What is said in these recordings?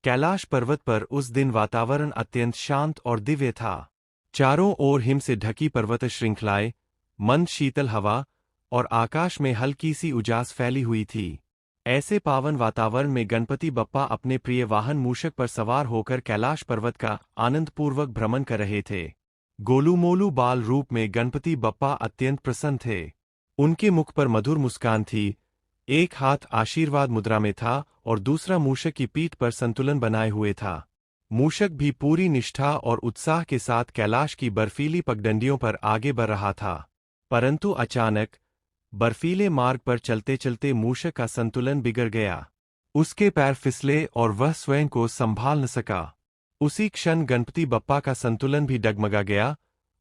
कैलाश पर्वत पर उस दिन वातावरण अत्यंत शांत और दिव्य था। चारों ओर हिम से ढकी पर्वत श्रृंखलाएं, मंद शीतल हवा और आकाश में हल्की सी उजास फैली हुई थी। ऐसे पावन वातावरण में गणपति बप्पा अपने प्रिय वाहन मूषक पर सवार होकर कैलाश पर्वत का आनंदपूर्वक भ्रमण कर रहे थे। गोलू-मोलू बाल रूप में गणपति बप्पा अत्यंत प्रसन्न थे। उनके मुख पर मधुर मुस्कान थी, एक हाथ आशीर्वाद मुद्रा में था और दूसरा मूषक की पीठ पर संतुलन बनाए हुए था। मूषक भी पूरी निष्ठा और उत्साह के साथ कैलाश की बर्फीली पगडंडियों पर आगे बढ़ रहा था। परंतु अचानक बर्फीले मार्ग पर चलते चलते मूषक का संतुलन बिगड़ गया। उसके पैर फिसले और वह स्वयं को संभाल न सका। उसी क्षण गणपति बप्पा का संतुलन भी डगमगा गया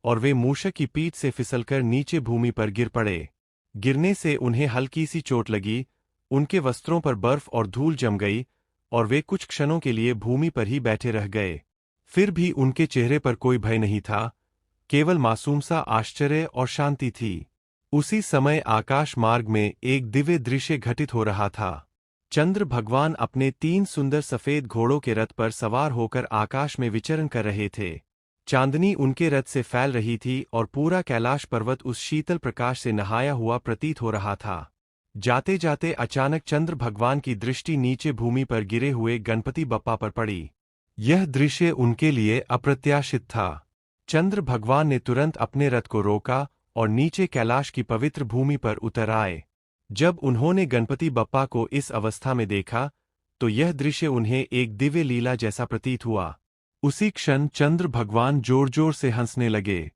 और वे मूषक की पीठ से फिसलकर नीचे भूमि पर गिर पड़े। गिरने से उन्हें हल्की सी चोट लगी, उनके वस्त्रों पर बर्फ और धूल जम गई और वे कुछ क्षणों के लिए भूमि पर ही बैठे रह गए। फिर भी उनके चेहरे पर कोई भय नहीं था, केवल मासूम सा आश्चर्य और शांति थी। उसी समय आकाश मार्ग में एक दिव्य दृश्य घटित हो रहा था। चंद्र भगवान अपने 3 सुंदर सफेद घोड़ों के रथ पर सवार होकर आकाश में विचरण कर रहे थे। चांदनी उनके रथ से फैल रही थी और पूरा कैलाश पर्वत उस शीतल प्रकाश से नहाया हुआ प्रतीत हो रहा था। जाते जाते अचानक चंद्र भगवान की दृष्टि नीचे भूमि पर गिरे हुए गणपति बप्पा पर पड़ी। यह दृश्य उनके लिए अप्रत्याशित था। चंद्र भगवान ने तुरंत अपने रथ को रोका और नीचे कैलाश की पवित्र भूमि पर उतर आए। जब उन्होंने गणपति बप्पा को इस अवस्था में देखा, तो यह दृश्य उन्हें एक दिव्य लीला जैसा प्रतीत हुआ। उसी क्षण चंद्र भगवान जोर जोर से हंसने लगे।